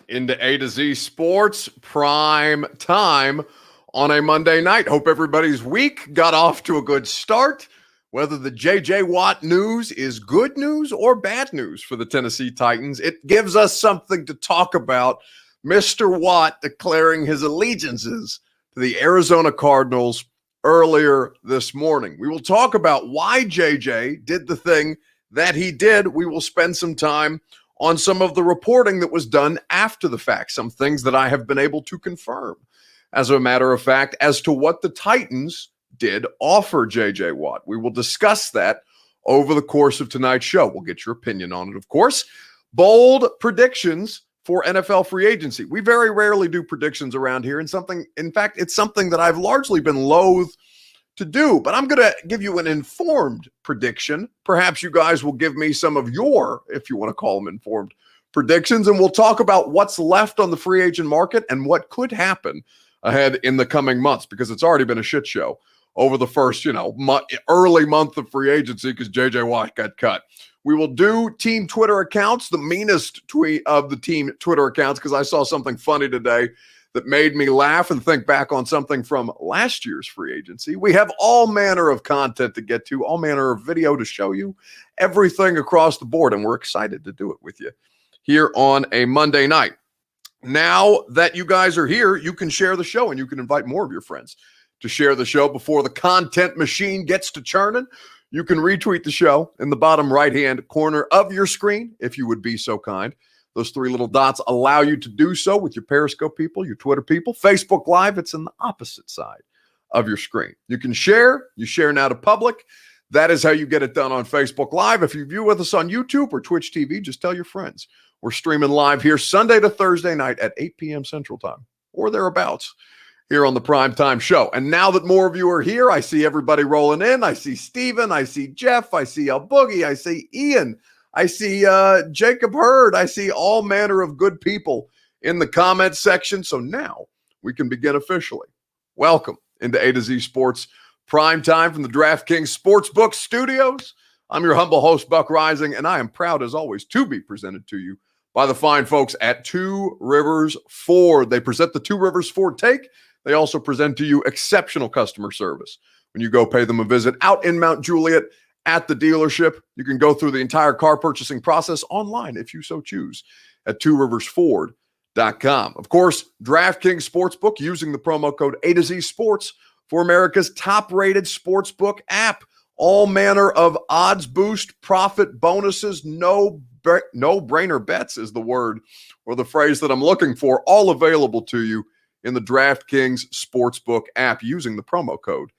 Into A to Z Sports Prime Time on a Monday night. Hope everybody's week got off to a good start. Whether the J.J. Watt news is good news or bad news for the Tennessee Titans, it gives us something to talk about. Mr. Watt declaring his allegiances to the Arizona Cardinals earlier this morning. We will talk about why J.J. did the thing that he did. We will spend some time on some of the reporting that was done after the fact, some things that I have been able to confirm, as a matter of fact, as to what the Titans did offer J.J. Watt. We will discuss that over the course of tonight's show. We'll get your opinion on it, of course. Bold predictions for NFL free agency. We very rarely do predictions around here, and in fact, it's something that I've largely been loath to do, but I'm going to give you an informed prediction. Perhaps you guys will give me some of your, if you want to call them informed predictions, and we'll talk about what's left on the free agent market and what could happen ahead in the coming months, because it's already been a shit show over the first, early month of free agency because J.J. Watt got cut. We will do team Twitter accounts, the meanest tweet of the team Twitter accounts, because I saw something funny today that made me laugh and think back on something from last year's free agency. We have all manner of content to get to, all manner of video to show you, everything across the board, and we're excited to do it with you here on a Monday night. Now that you guys are here, you can share the show, and you can invite more of your friends to share the show before the content machine gets to churning. You can retweet the show in the bottom right-hand corner of your screen, if you would be so kind. Those three little dots allow you to do so with your Periscope people, your Twitter people. Facebook Live, it's on the opposite side of your screen. You can share. You share now to public. That is how you get it done on Facebook Live. If you view with us on YouTube or Twitch TV, just tell your friends. We're streaming live here Sunday to Thursday night at 8 p.m. Central Time or thereabouts here on the Primetime Show. And now that more of you are here, I see everybody rolling in. I see Steven. I see Jeff. I see El Boogie. I see Ian. I see Jacob Hurd. I see all manner of good people in the comments section. So now we can begin officially. Welcome into A to Z Sports Prime Time from the DraftKings Sportsbook Studios. I'm your humble host, Buck Rising, and I am proud, as always, to be presented to you by the fine folks at Two Rivers Ford. They present the Two Rivers Ford Take. They also present to you exceptional customer service. When you go pay them a visit out in Mount Juliet, at the dealership, you can go through the entire car purchasing process online if you so choose at tworiversford.com. Of course, DraftKings Sportsbook using the promo code A to Z Sports for America's top-rated sportsbook app. All manner of odds boost, profit bonuses, no-brainer bets is the word or the phrase that I'm looking for, all available to you in the DraftKings Sportsbook app using the promo code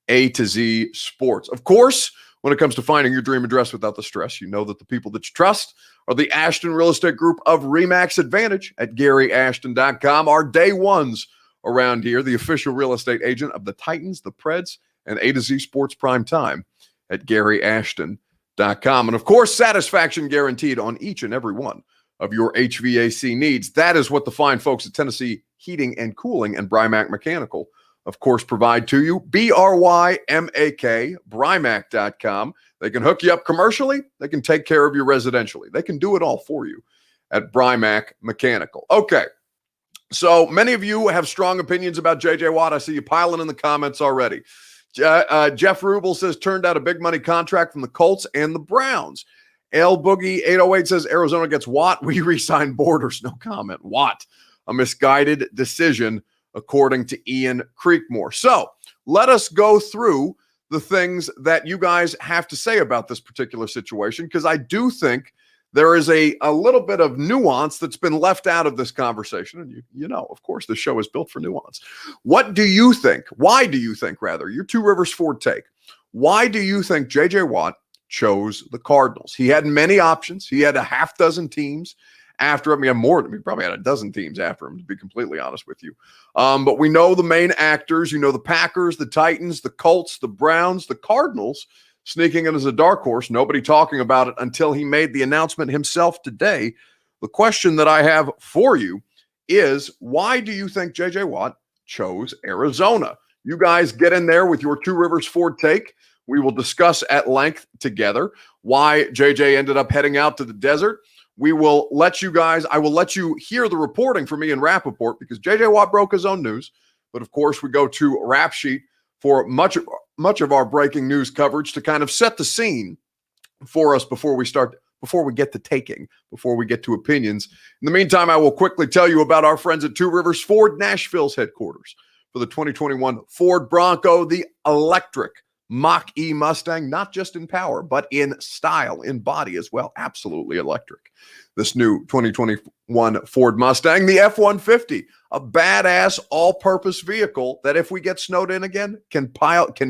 A to Z Sports. Of course, when it comes to finding your dream address without the stress, you know that the people that you trust are the Ashton Real Estate Group of RE/MAX Advantage at GaryAshton.com. Our day ones around here, the official real estate agent of the Titans, the Preds, and A to Z Sports Prime Time at GaryAshton.com. And of course, satisfaction guaranteed on each and every one of your HVAC needs. That is what the fine folks at Tennessee Heating and Cooling and Brymac Mechanical, of course, provide to you. BRYMAK, Brymac.com. They can hook you up commercially. They can take care of you residentially. They can do it all for you at Brymac Mechanical. Okay, so many of you have strong opinions about J.J. Watt. I see you piling in the comments already. Jeff Rubel says, turned out a big money contract from the Colts and the Browns. L Boogie 808 says, Arizona gets Watt. We re-sign Borders. No comment. Watt, a misguided decision, according to Ian Creekmore. So let us go through the things that you guys have to say about this particular situation, because I do think there is a little bit of nuance that's been left out of this conversation. And you know, of course, the show is built for nuance. What do you think? Why do you think, rather, your Two Rivers Ford take, why do you think J.J. Watt chose the Cardinals? He had many options. He had a half dozen teams after him. He had more. He probably had a dozen teams after him, to be completely honest with you. But we know the main actors. You know, the Packers, the Titans, the Colts, the Browns, the Cardinals sneaking in as a dark horse. Nobody talking about it until he made the announcement himself today. The question that I have for you is, why do you think J.J. Watt chose Arizona? You guys get in there with your Two Rivers Ford take. We will discuss at length together why J.J. ended up heading out to the desert, we will let you guys, I will let you hear the reporting from me and Rappaport because J.J. Watt broke his own news. But of course, we go to Rap Sheet for much of our breaking news coverage to kind of set the scene for us before we get to opinions. In the meantime, I will quickly tell you about our friends at Two Rivers Ford, Nashville's headquarters for the 2021 Ford Bronco, the electric Mach-E Mustang, not just in power, but in style, in body as well. Absolutely electric. This new 2021 Ford Mustang, the F-150, a badass all-purpose vehicle that if we get snowed in again, can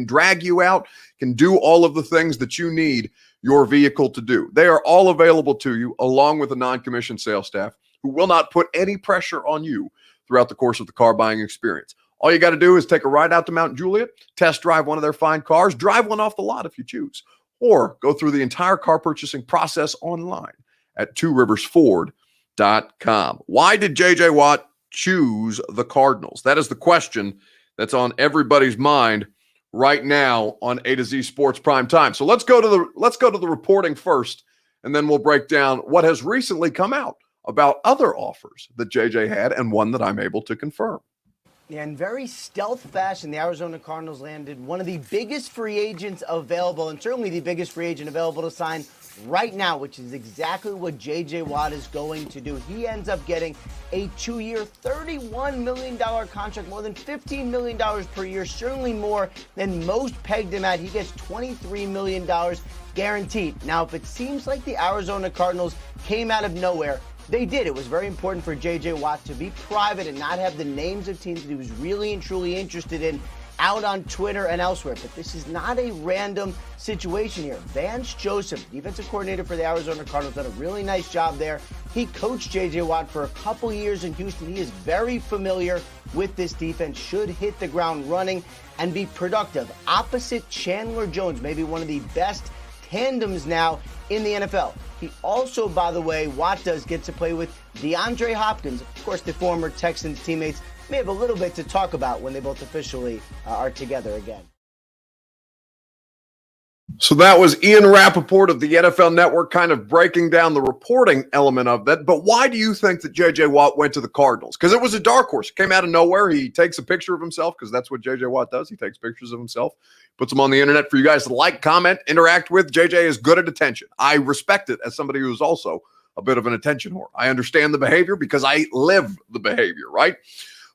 drag you out, can do all of the things that you need your vehicle to do. They are all available to you along with a non-commissioned sales staff who will not put any pressure on you throughout the course of the car buying experience. All you got to do is take a ride out to Mount Juliet, test drive one of their fine cars, drive one off the lot if you choose, or go through the entire car purchasing process online at tworiversford.com. Why did J.J. Watt choose the Cardinals? That is the question that's on everybody's mind right now on A to Z Sports Prime Time. So let's go to the reporting first, and then we'll break down what has recently come out about other offers that JJ had and one that I'm able to confirm. Yeah, in very stealth fashion, the Arizona Cardinals landed one of the biggest free agents available, and certainly the biggest free agent available to sign right now, which is exactly what J.J. Watt is going to do. He ends up getting a 2-year, $31 million contract, more than $15 million per year, certainly more than most pegged him at. He gets $23 million guaranteed. Now, if it seems like the Arizona Cardinals came out of nowhere, they did. It was very important for J.J. Watt to be private and not have the names of teams that he was really and truly interested in out on Twitter and elsewhere. But this is not a random situation here. Vance Joseph, defensive coordinator for the Arizona Cardinals, did a really nice job there. He coached J.J. Watt for a couple years in Houston. He is very familiar with this defense, should hit the ground running and be productive. Opposite Chandler Jones, maybe one of the best tandems now in the NFL. He also, by the way, Watt does get to play with DeAndre Hopkins. Of course, the former Texans teammates may have a little bit to talk about when they both officially are together again. So that was Ian Rappaport of the NFL Network kind of breaking down the reporting element of that. But why do you think that J.J. Watt went to the Cardinals? Because it was a dark horse. It came out of nowhere. He takes a picture of himself because that's what J.J. Watt does. He takes pictures of himself, puts them on the internet for you guys to like, comment, interact with. J.J. is good at attention. I respect it as somebody who's also a bit of an attention whore. I understand the behavior because I live the behavior, right?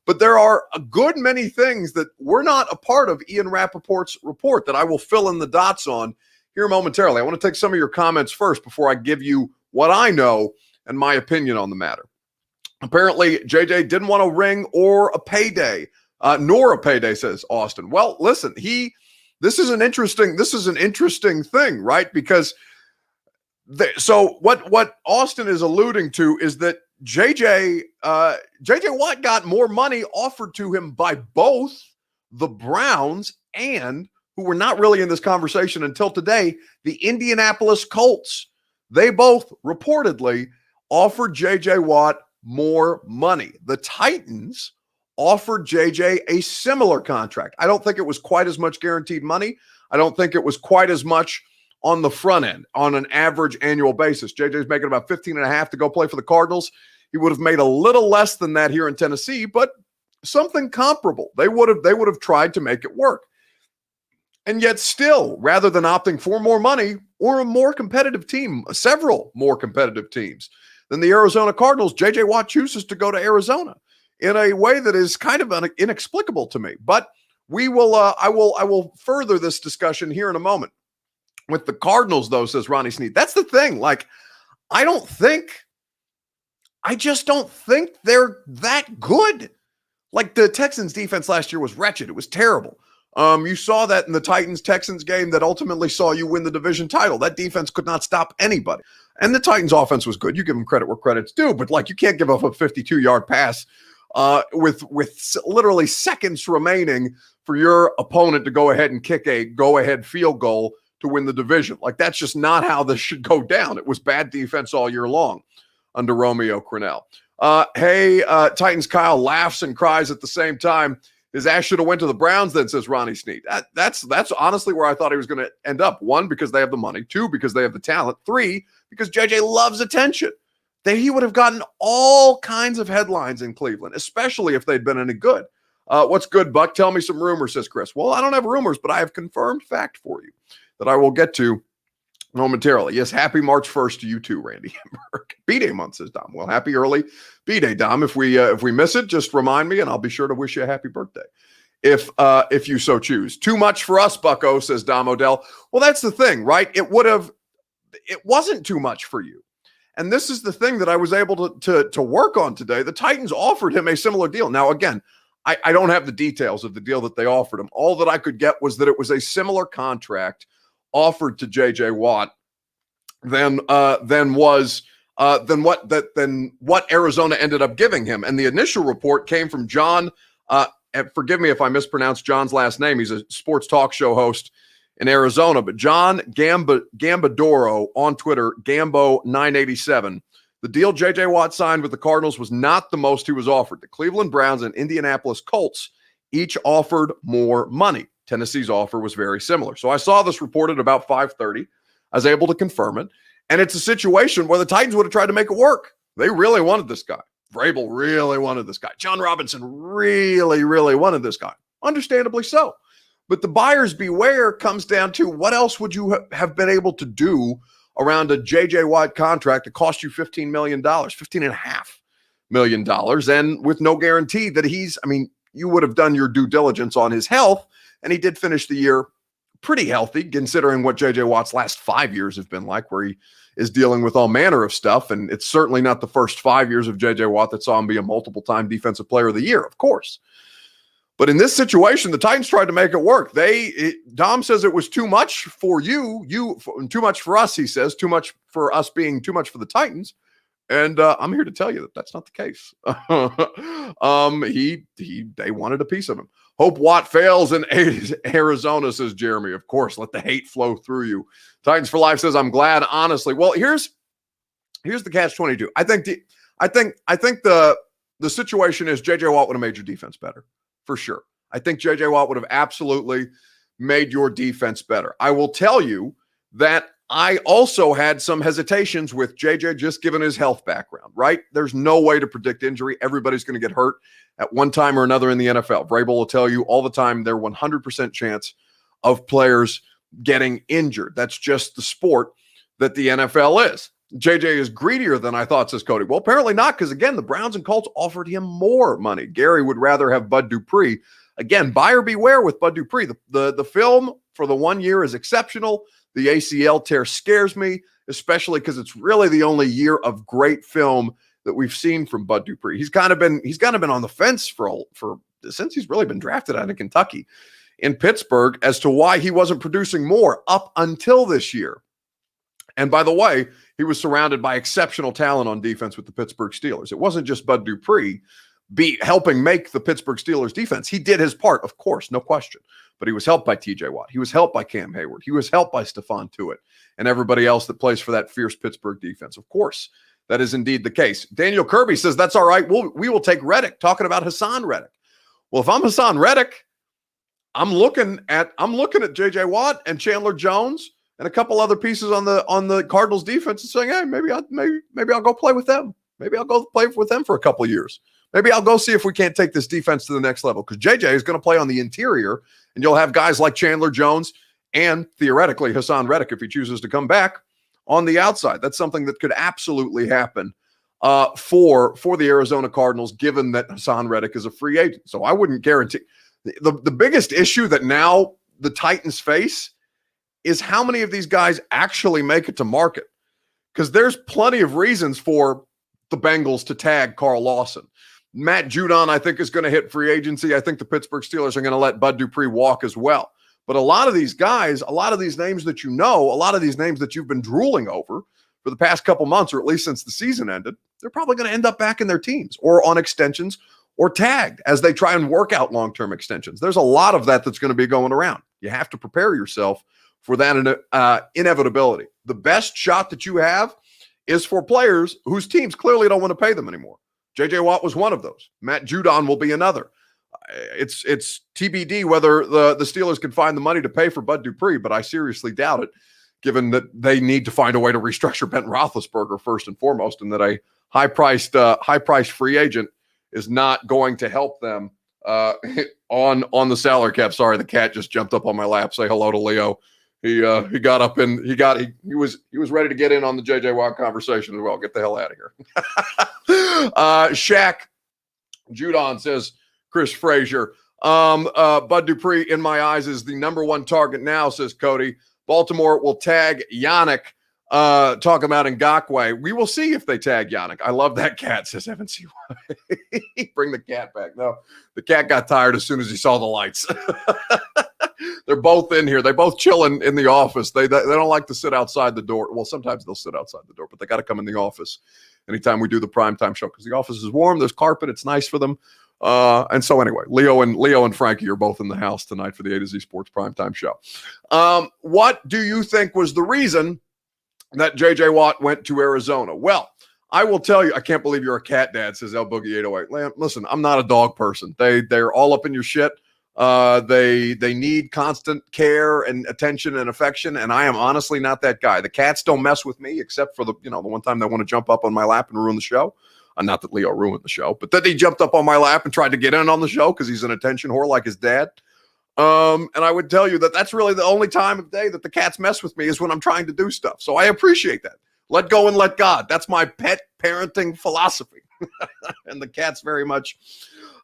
But there are a good many things that were not a part of Ian Rappaport's report that I will fill in the dots on here momentarily. I want to take some of your comments first before I give you what I know and my opinion on the matter. Apparently, JJ didn't want a ring or a payday, nor a payday, says Austin. Well, listen, this is an interesting thing, right? Because so what Austin is alluding to is that JJ Watt got more money offered to him by both the Browns and, who were not really in this conversation until today, the Indianapolis Colts. They both reportedly offered JJ Watt more money. The Titans offered JJ a similar contract. I don't think it was quite as much guaranteed money. I don't think it was quite as much on the front end on an average annual basis. JJ's making about 15 and a half to go play for the Cardinals. He would have made a little less than that here in Tennessee, but something comparable. They would have tried to make it work. And yet still, rather than opting for more money or a more competitive team, several more competitive teams than the Arizona Cardinals, J.J. Watt chooses to go to Arizona in a way that is kind of inexplicable to me. But I will further this discussion here in a moment. With the Cardinals, though, says Ronnie Snead, that's the thing. Like, I just don't think they're that good. Like, the Texans defense last year was wretched. It was terrible. You saw that in the Titans-Texans game that ultimately saw you win the division title. That defense could not stop anybody. And the Titans offense was good. You give them credit where credit's due, but like, you can't give up a 52-yard pass with literally seconds remaining for your opponent to go ahead and kick a go-ahead field goal to win the division. Like, that's just not how this should go down. It was bad defense all year long under Romeo Crennel. Titans Kyle laughs and cries at the same time. His ass should have went to the Browns then, says Ronnie Snead. That's honestly where I thought he was going to end up. 1, because they have the money. 2, because they have the talent. 3, because JJ loves attention. that he would have gotten all kinds of headlines in Cleveland, especially if they'd been any good. What's good, Buck? Tell me some rumors, says Chris. Well, I don't have rumors, but I have confirmed fact for you that I will get to momentarily. Yes, happy March 1st to you too, Randy Hamburg. B-Day month, says Dom. Well, happy early B-Day, Dom. If we miss it, just remind me and I'll be sure to wish you a happy birthday. If you so choose. Too much for us, Bucko, says Dom Odell. Well, that's the thing, right? It wasn't too much for you. And this is the thing that I was able to work on today. The Titans offered him a similar deal. Now, again, I don't have the details of the deal that they offered him. All that I could get was that it was a similar contract offered to J.J. Watt than what Arizona ended up giving him. And the initial report came from John. And forgive me if I mispronounce John's last name. He's a sports talk show host in Arizona, but John Gambadoro on Twitter, Gambo987. The deal J.J. Watt signed with the Cardinals was not the most he was offered. The Cleveland Browns and Indianapolis Colts each offered more money. Tennessee's offer was very similar. So I saw this reported about 5:30. I was able to confirm it. And it's a situation where the Titans would have tried to make it work. They really wanted this guy. Vrabel really wanted this guy. John Robinson really, really wanted this guy. Understandably so. But the buyers beware comes down to what else would you have been able to do around a J.J. Watt contract that cost you $15 million, $15.5 million, and with no guarantee that you would have done your due diligence on his health, and he did finish the year pretty healthy, considering what J.J. Watt's last 5 years have been like, where he is dealing with all manner of stuff, and it's certainly not the first 5 years of J.J. Watt that saw him be a multiple-time Defensive Player of the Year, of course. But in this situation, the Titans tried to make it work. Dom says it was too much for too much for us, he says, too much for us being too much for the Titans. And I'm here to tell you that that's not the case. They wanted a piece of him. Hope Watt fails in Arizona, says Jeremy. Of course, let the hate flow through you. Titans for Life says, I'm glad, honestly. Well, here's the catch-22. I think the situation is J.J. Watt would have made your defense better. For sure. I think J.J. Watt would have absolutely made your defense better. I will tell you that I also had some hesitations with J.J. just given his health background, right? There's no way to predict injury. Everybody's going to get hurt at one time or another in the NFL. Vrabel will tell you all the time they're 100% chance of players getting injured. That's just the sport that the NFL is. JJ is greedier than I thought, says Cody. Well, apparently not, because, again, the Browns and Colts offered him more money. Gary would rather have Bud Dupree. Again, buyer beware with Bud Dupree. The film for the 1 year is exceptional. The ACL tear scares me, especially because it's really the only year of great film that we've seen from Bud Dupree. He's kind of been on the fence for since he's really been drafted out of Kentucky in Pittsburgh as to why he wasn't producing more up until this year. And by the way, he was surrounded by exceptional talent on defense with the Pittsburgh Steelers. It wasn't just Bud Dupree helping make the Pittsburgh Steelers defense. He did his part, of course, no question. But he was helped by T.J. Watt. He was helped by Cam Hayward. He was helped by Stephon Tuitt and everybody else that plays for that fierce Pittsburgh defense. Of course, that is indeed the case. Daniel Kirby says, that's all right. We will take Reddick, talking about Hassan Reddick. Well, if I'm Hassan Reddick, I'm looking at J.J. Watt and Chandler Jones and a couple other pieces on the Cardinals defense and saying, hey, maybe I'll go play with them. Maybe I'll go play with them for a couple of years. Maybe I'll go see if we can't take this defense to the next level, because JJ is going to play on the interior, and you'll have guys like Chandler Jones and theoretically Hassan Reddick, if he chooses to come back, on the outside. That's something that could absolutely happen for the Arizona Cardinals, given that Hassan Reddick is a free agent. So I wouldn't guarantee. The biggest issue that now the Titans face is how many of these guys actually make it to market, because there's plenty of reasons for the Bengals to tag Carl Lawson. Matt Judon, I think, is going to hit free agency. I think the Pittsburgh Steelers are going to let Bud Dupree walk as well. But a lot of these guys, a lot of these names that you know, a lot of these names that you've been drooling over for the past couple months, or at least since the season ended, they're probably going to end up back in their teams or on extensions or tagged as they try and work out long-term extensions. There's a lot of that's going to be going around. You have to prepare yourself for that inevitability. The best shot that you have is for players whose teams clearly don't want to pay them anymore. J.J. Watt was one of those. Matt Judon will be another. It's TBD whether the Steelers can find the money to pay for Bud Dupree, but I seriously doubt it. given that they need to find a way to restructure Ben Roethlisberger first and foremost, and that a high-priced free agent is not going to help them on the salary cap. Sorry, the cat just jumped up on my lap. Say hello to Leo. He got up and he was ready to get in on the JJ Watt conversation as well. Get the hell out of here. Shaq Judon says Chris Frazier. Bud Dupree, in my eyes, is the number one target now, says Cody. Baltimore will tag Yannick. Talk about Ngakoue. We will see if they tag Yannick. I love that cat, says Evan C. Bring the cat back. No, the cat got tired as soon as he saw the lights. They're both in here. They both chill in the office. They don't like to sit outside the door. Well, sometimes they'll sit outside the door, but they got to come in the office anytime we do the primetime show because the office is warm. There's carpet. It's nice for them. And so anyway, Leo and Frankie are both in the house tonight for the A to Z Sports primetime show. What do you think was the reason that J.J. Watt went to Arizona? Well, I will tell you, I can't believe you're a cat dad, says El Boogie 808. Listen, I'm not a dog person. They're all up in your shit. They need constant care and attention and affection, and I am honestly not that guy. The cats don't mess with me except for the one time they want to jump up on my lap and ruin the show. Not that Leo ruined the show, but that he jumped up on my lap and tried to get in on the show because he's an attention whore like his dad. And I would tell you that that's really the only time of day that the cats mess with me is when I'm trying to do stuff. So I appreciate that. Let go and let God. That's my pet parenting philosophy. And the cats very much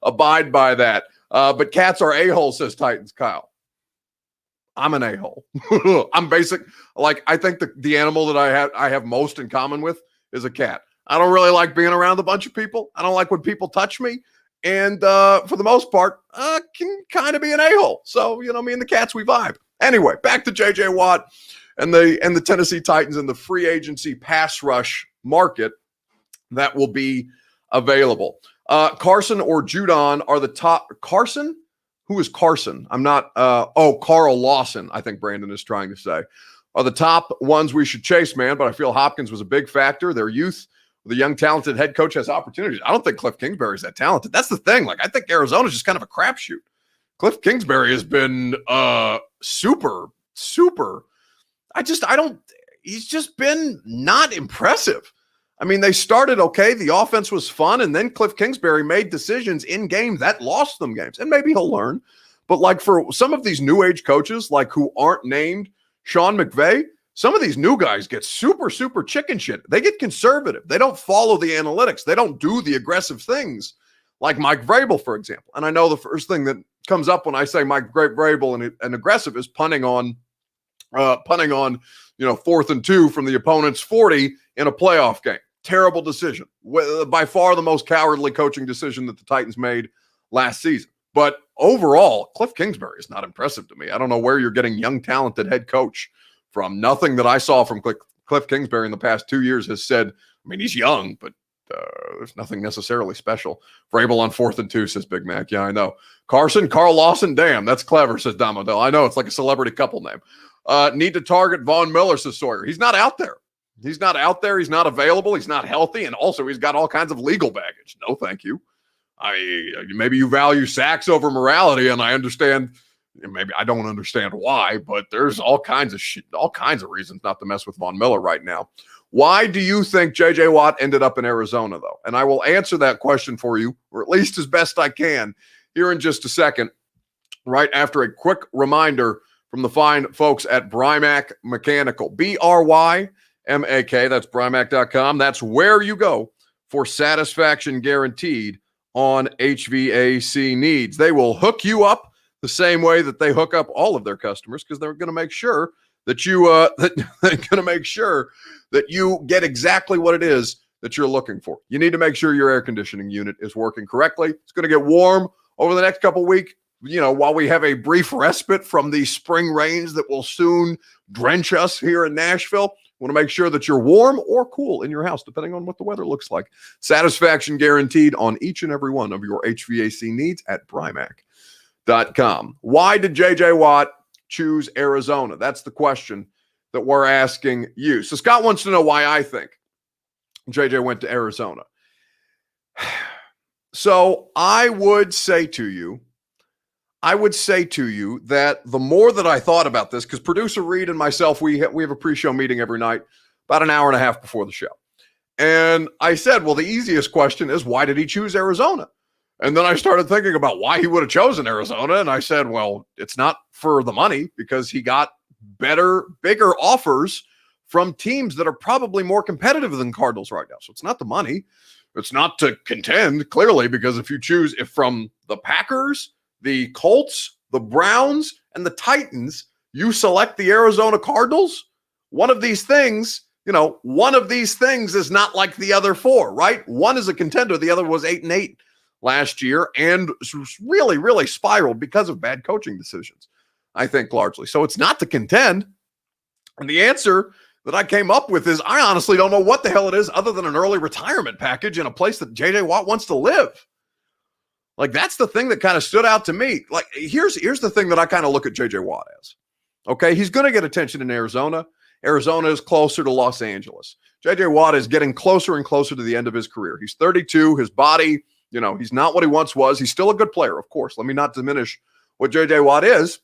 abide by that. But cats are a-holes, says Titans Kyle. I'm an a-hole. I'm basic. Like, I think the animal that I have most in common with is a cat. I don't really like being around a bunch of people. I don't like when people touch me. And for the most part, can kind of be an a-hole. So, me and the cats, we vibe. Anyway, back to J.J. Watt and the Tennessee Titans and the free agency pass rush market that will be available. Carson or Judon are the top. Carson? Who is Carson? I'm not. Carl Lawson, I think Brandon is trying to say, are the top ones we should chase, man. But I feel Hopkins was a big factor. Their youth. The young, talented head coach has opportunities. I don't think Cliff Kingsbury is that talented. That's the thing. Like, I think Arizona is just kind of a crapshoot. Cliff Kingsbury has been super. He's just been not impressive. I mean, they started okay. The offense was fun. And then Cliff Kingsbury made decisions in games that lost them games. And maybe he'll learn. But like for some of these new age coaches, like who aren't named Sean McVay, some of these new guys get super chicken shit. They get conservative. They don't follow the analytics. They don't do the aggressive things like Mike Vrabel, for example. And I know the first thing that comes up when I say Mike Vrabel and aggressive is punting on 4th and 2 from the opponent's 40 in a playoff game. Terrible decision. By far the most cowardly coaching decision that the Titans made last season. But overall, Cliff Kingsbury is not impressive to me. I don't know where you're getting young, talented head coach from. Nothing that I saw from Cliff Kingsbury in the past 2 years has said, I mean, he's young, but there's nothing necessarily special. Vrabel on 4th and 2, says Big Mac. Yeah, I know. Carson, Carl Lawson, damn, that's clever, says Damodel. I know, it's like a celebrity couple name. Need to target Von Miller, says Sawyer. He's not out there. He's not available. He's not healthy. And also, he's got all kinds of legal baggage. No, thank you. Maybe you value sacks over morality, and I understand. Maybe I don't understand why, but there's all kinds of reasons not to mess with Von Miller right now. Why do you think J.J. Watt ended up in Arizona, though? And I will answer that question for you, or at least as best I can, here in just a second, right after a quick reminder from the fine folks at Brymac Mechanical. BRYMAK, that's Brymac.com. That's where you go for satisfaction guaranteed on HVAC needs. They will hook you up the same way that they hook up all of their customers, because they're going to make sure that you get exactly what it is that you're looking for. You need to make sure your air conditioning unit is working correctly. It's going to get warm over the next couple of weeks, while we have a brief respite from the spring rains that will soon drench us here in Nashville. You want to make sure that you're warm or cool in your house, depending on what the weather looks like. Satisfaction guaranteed on each and every one of your HVAC needs at Brymac.com. Why did J.J. Watt choose Arizona? That's the question that we're asking you. So Scott wants to know why I think J.J. went to Arizona. So I would say to you, I would say to you that the more that I thought about this, because producer Reed and myself, we have a pre-show meeting every night, about an hour and a half before the show. And I said, well, the easiest question is, why did he choose Arizona? And then I started thinking about why he would have chosen Arizona. And I said, well, it's not for the money, because he got better, bigger offers from teams that are probably more competitive than Cardinals right now. So it's not the money. It's not to contend, clearly, because if you choose from the Packers, the Colts, the Browns, and the Titans, you select the Arizona Cardinals, one of these things is not like the other four, right? One is a contender. The other was 8-8 last year and really, really spiraled because of bad coaching decisions, I think, largely. So it's not to contend. And the answer that I came up with is, I honestly don't know what the hell it is other than an early retirement package in a place that J.J. Watt wants to live. Like, that's the thing that kind of stood out to me. Like, here's the thing that I kind of look at J.J. Watt as. Okay, he's going to get attention in Arizona. Arizona is closer to Los Angeles. J.J. Watt is getting closer and closer to the end of his career. He's 32. His body, he's not what he once was. He's still a good player, of course. Let me not diminish what J.J. Watt is.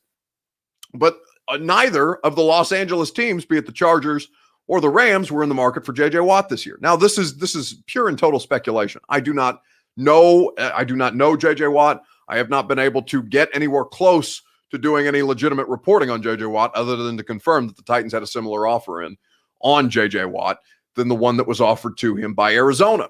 But neither of the Los Angeles teams, be it the Chargers or the Rams, were in the market for J.J. Watt this year. Now, this is pure and total speculation. I do not know J.J. Watt. I have not been able to get anywhere close to doing any legitimate reporting on J.J. Watt other than to confirm that the Titans had a similar offer on J.J. Watt than the one that was offered to him by Arizona.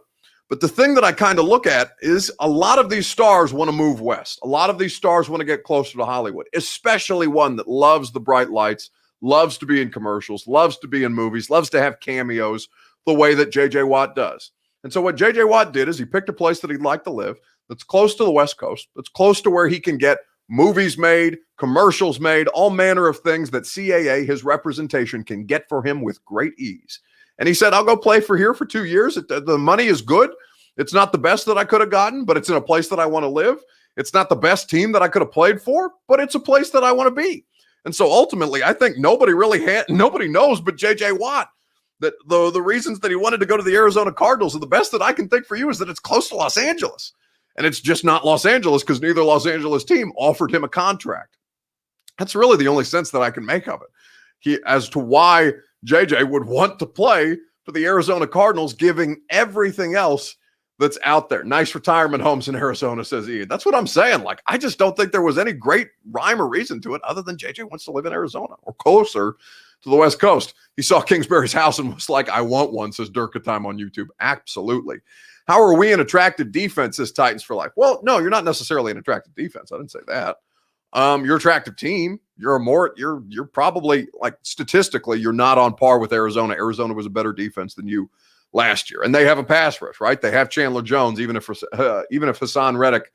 But the thing that I kind of look at is a lot of these stars want to move west. A lot of these stars want to get closer to Hollywood, especially one that loves the bright lights, loves to be in commercials, loves to be in movies, loves to have cameos the way that J.J. Watt does. And so what J.J. Watt did is he picked a place that he'd like to live that's close to the West Coast, that's close to where he can get movies made, commercials made, all manner of things that CAA, his representation, can get for him with great ease. And he said, I'll go play for here for 2 years. The money is good. It's not the best that I could have gotten, but it's in a place that I want to live. It's not the best team that I could have played for, but it's a place that I want to be. And so ultimately, I think nobody knows but J.J. Watt that the reasons that he wanted to go to the Arizona Cardinals, and the best that I can think for you is that it's close to Los Angeles. And it's just not Los Angeles because neither Los Angeles team offered him a contract. That's really the only sense that I can make of it. As to why JJ would want to play for the Arizona Cardinals, giving everything else that's out there. Nice retirement homes in Arizona, says Ian. That's what I'm saying. Like, I just don't think there was any great rhyme or reason to it other than JJ wants to live in Arizona or closer to the West Coast. He saw Kingsbury's house and was like, I want one, says Durka Time on YouTube. Absolutely. How are we an attractive defense, says Titans for Life? Well, no, you're not necessarily an attractive defense. I didn't say that. You're an attractive team. You're probably, like, statistically, you're not on par with Arizona. Arizona was a better defense than you last year. And they have a pass rush, right? They have Chandler Jones, even if Hassan Reddick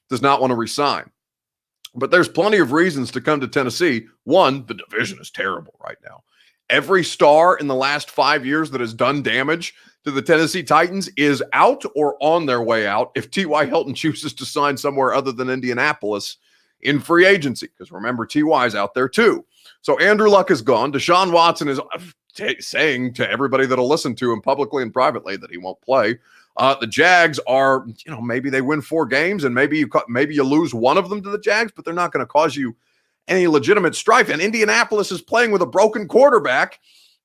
does not want to resign. But there's plenty of reasons to come to Tennessee. One, the division is terrible right now. Every star in the last 5 years that has done damage to the Tennessee Titans is out or on their way out if T.Y. Hilton chooses to sign somewhere other than Indianapolis in free agency. Because remember, T.Y. is out there too. So Andrew Luck is gone. Deshaun Watson is saying to everybody that'll listen to him publicly and privately that he won't play. The Jags are, maybe they win 4 games and maybe you lose one of them to the Jags, but they're not going to cause you any legitimate strife. And Indianapolis is playing with a broken quarterback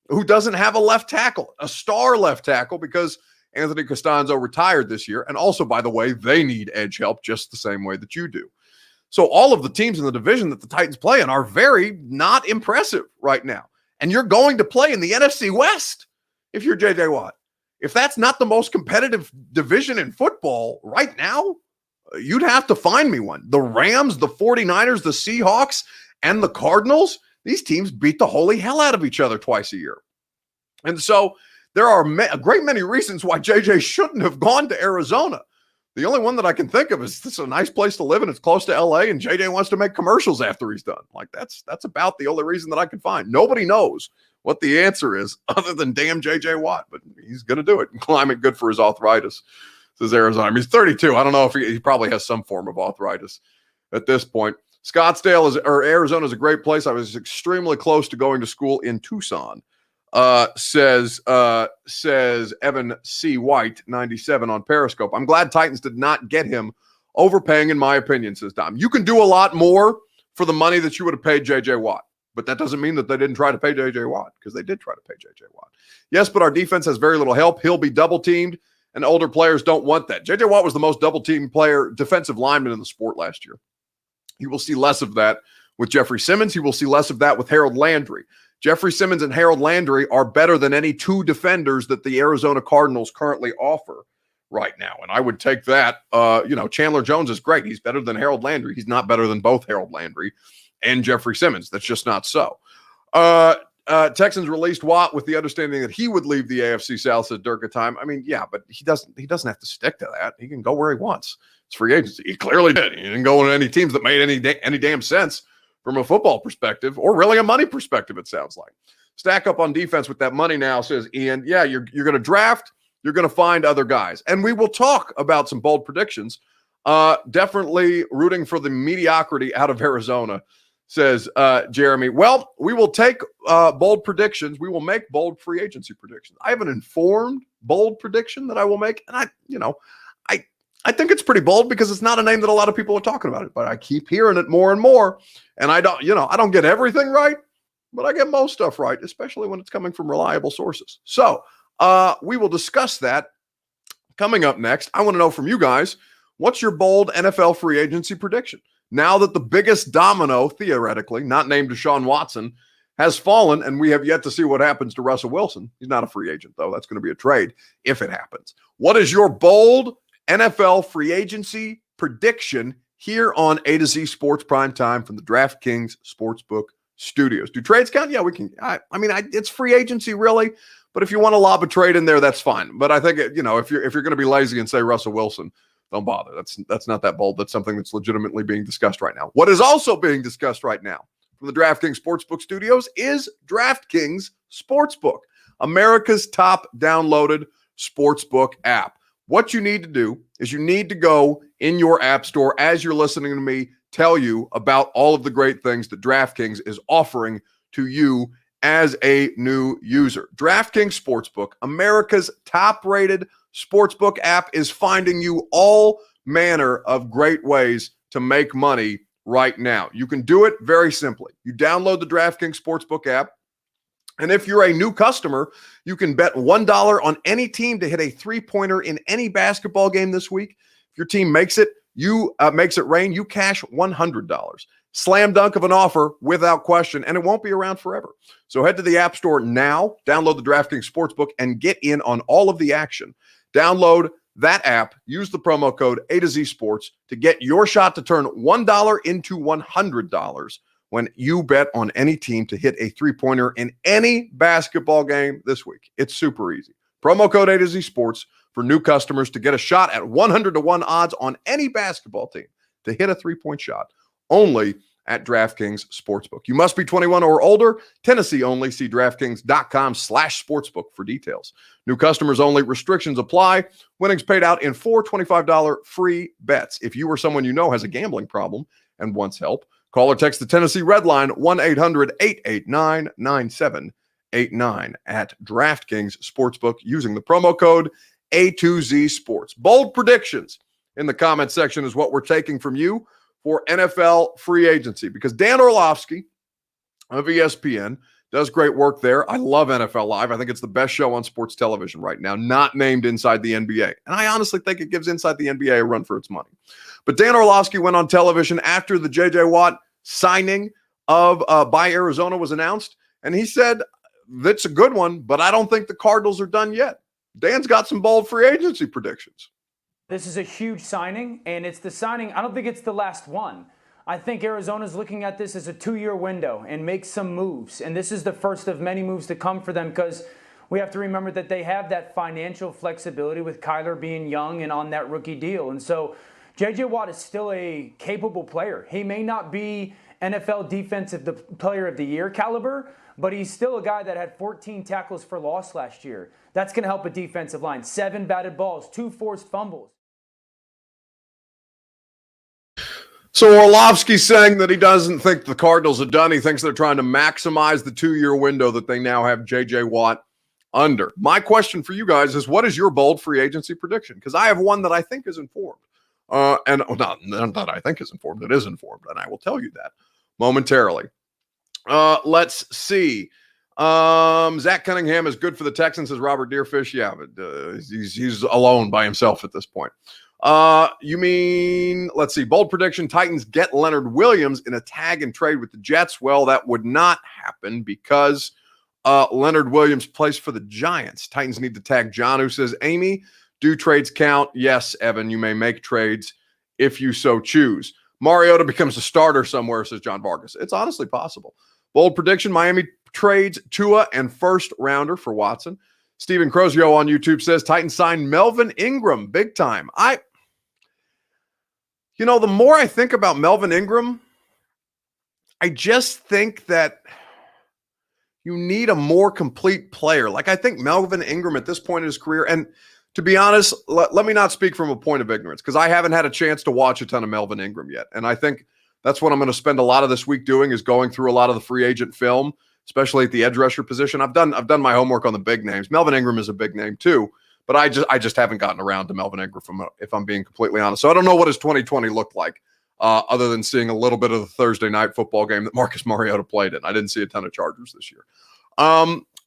who doesn't have a left tackle, a star left tackle, because Anthony Costanzo retired this year. And also, by the way, they need edge help just the same way that you do. So all of the teams in the division that the Titans play in are very not impressive right now. And you're going to play in the NFC West if you're J.J. Watt. If that's not the most competitive division in football right now, you'd have to find me one. The Rams, the 49ers, the Seahawks, and the Cardinals, these teams beat the holy hell out of each other twice a year. And so there are a great many reasons why JJ shouldn't have gone to Arizona. The only one that I can think of is this is a nice place to live and it's close to LA and JJ wants to make commercials after he's done. Like, that's about the only reason that I can find. Nobody knows what the answer is other than damn JJ Watt, but he's going to do it. Climate good for his arthritis, says Arizona. I mean, he's 32. I don't know if he probably has some form of arthritis at this point. Arizona is a great place. I was extremely close to going to school in Tucson, says Evan C. White, 97 on Periscope. I'm glad Titans did not get him overpaying, in my opinion, says Dom. You can do a lot more for the money that you would have paid J.J. Watt. But that doesn't mean that they didn't try to pay J.J. Watt, because they did try to pay J.J. Watt. Yes, but our defense has very little help. He'll be double-teamed, and older players don't want that. J.J. Watt was the most double-teamed player, defensive lineman in the sport last year. You will see less of that with Jeffrey Simmons. You will see less of that with Harold Landry. Jeffrey Simmons and Harold Landry are better than any two defenders that the Arizona Cardinals currently offer right now. And I would take that. Chandler Jones is great. He's better than Harold Landry. He's not better than both Harold Landry and Jeffrey Simmons. That's just not so. Texans released Watt with the understanding that he would leave the AFC South, said Dirk at time. I mean, yeah, but he doesn't have to stick to that. He can go where he wants. It's free agency. He clearly did. He didn't go on any teams that made any damn sense from a football perspective, or really a money perspective, it sounds like. Stack up on defense with that money now, says Ian. Yeah, you're going to draft. You're going to find other guys. And we will talk about some bold predictions. Definitely rooting for the mediocrity out of Arizona, says Jeremy. Well, we will take bold predictions. We will make bold free agency predictions. I have an informed bold prediction that I will make. And I think it's pretty bold because it's not a name that a lot of people are talking about it, but I keep hearing it more and more. And I don't get everything right, but I get most stuff right, especially when it's coming from reliable sources. So we will discuss that coming up next. I want to know from you guys, what's your bold NFL free agency prediction? Now that the biggest domino, theoretically, not named Deshaun Watson, has fallen, and we have yet to see what happens to Russell Wilson. He's not a free agent, though. That's going to be a trade if it happens. What is your bold NFL free agency prediction here on A to Z Sports Prime Time from the DraftKings Sportsbook Studios? Do trades count? Yeah, we can. It's free agency, really. But if you want to lob a trade in there, that's fine. But I think, if you're going to be lazy and say Russell Wilson, don't bother. That's not that bold. That's something that's legitimately being discussed right now. What is also being discussed right now from the DraftKings Sportsbook Studios is DraftKings Sportsbook, America's top downloaded sportsbook app. What you need to do is you need to go in your app store as you're listening to me tell you about all of the great things that DraftKings is offering to you as a new user. DraftKings Sportsbook, America's top-rated sportsbook app, is finding you all manner of great ways to make money right now. You can do it very simply. You download the DraftKings Sportsbook app, and if you're a new customer, you can bet $1 on any team to hit a three-pointer in any basketball game this week. If your team makes it rain, you cash $100. Slam dunk of an offer without question, and it won't be around forever. So head to the App Store now, download the DraftKings Sportsbook, and get in on all of the action. Download that app, use the promo code A to Z Sports to get your shot to turn $1 into $100 when you bet on any team to hit a three-pointer in any basketball game this week. It's super easy. Promo code A to Z Sports for new customers to get a shot at 100-to-1 odds on any basketball team to hit a three-point shot, only at DraftKings Sportsbook. You must be 21 or older. Tennessee only. See DraftKings.com/sportsbook for details. New customers only. Restrictions apply. Winnings paid out in 4 $25 free bets. If you or someone you know has a gambling problem and wants help, call or text the Tennessee Red Line 1-800-889-9789 at DraftKings Sportsbook using the promo code A2Z Sports. Bold predictions in the comment section is what we're taking from you for NFL free agency, because Dan Orlovsky of ESPN does great work there. I love NFL Live. I think it's the best show on sports television right now, not named Inside the NBA. And I honestly think it gives Inside the NBA a run for its money. But Dan Orlovsky went on television after the J.J. Watt signing by Arizona was announced, and he said, that's a good one, but I don't think the Cardinals are done yet. Dan's got some bold free agency predictions. This is a huge signing, and it's the signing. I don't think it's the last one. I think Arizona's looking at this as a 2-year window and make some moves. And this is the first of many moves to come for them, because we have to remember that they have that financial flexibility with Kyler being young and on that rookie deal. And so J.J. Watt is still a capable player. He may not be NFL Defensive Player of the Year caliber, but he's still a guy that had 14 tackles for loss last year. That's going to help a defensive line. 7 batted balls, 2 forced fumbles. So Orlovsky's saying that he doesn't think the Cardinals are done. He thinks they're trying to maximize the 2-year window that they now have J.J. Watt under. My question for you guys is, what is your bold free agency prediction? Because I have one that I think is informed. And not that I think is informed, it is informed, and I will tell you that momentarily. Let's see. Zach Cunningham is good for the Texans, says Robert Deerfish. Yeah, but he's alone by himself at this point. You mean, let's see, bold prediction, Titans get Leonard Williams in a tag and trade with the Jets. Well, that would not happen because Leonard Williams plays for the Giants. Titans need to tag John, who says, Amy, do trades count? Yes, Evan, you may make trades if you so choose. Mariota becomes a starter somewhere, says John Vargas. It's honestly possible. Bold prediction, Miami trades Tua and first rounder for Watson. Steven Crozio on YouTube says Titans signed Melvin Ingram big time. The more I think about Melvin Ingram, I just think that you need a more complete player. Like, I think Melvin Ingram at this point in his career, and to be honest, let me not speak from a point of ignorance because I haven't had a chance to watch a ton of Melvin Ingram yet. And I think that's what I'm going to spend a lot of this week doing, is going through a lot of the free agent film, especially at the edge rusher position. I've done my homework on the big names. Melvin Ingram is a big name too, but I just haven't gotten around to Melvin Ingram, if I'm being completely honest. So I don't know what his 2020 looked like, other than seeing a little bit of the Thursday night football game that Marcus Mariota played in. I didn't see a ton of Chargers this year.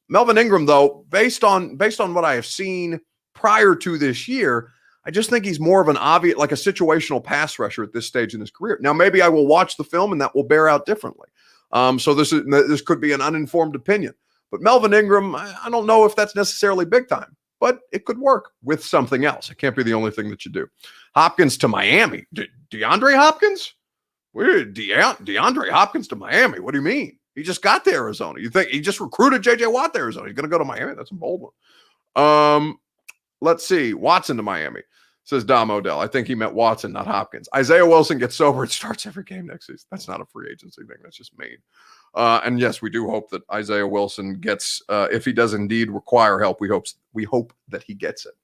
Melvin Ingram, though, based on what I have seen prior to this year, I just think he's more of an obvious, like a situational pass rusher at this stage in his career. Now, maybe I will watch the film and that will bear out differently. So this could be an uninformed opinion. But Melvin Ingram, I don't know if that's necessarily big time, but it could work with something else. It can't be the only thing that you do. Hopkins to Miami. DeAndre Hopkins? DeAndre Hopkins to Miami. What do you mean? He just got to Arizona. You think he just recruited J.J. Watt to Arizona? He's going to go to Miami? That's a bold one. Let's see. Watson to Miami, says Dom Odell. I think he meant Watson, not Hopkins. Isaiah Wilson gets sober and starts every game next season. That's not a free agency thing. That's just mean. And yes, we do hope that Isaiah Wilson gets, if he does indeed require help, we hope that he gets it.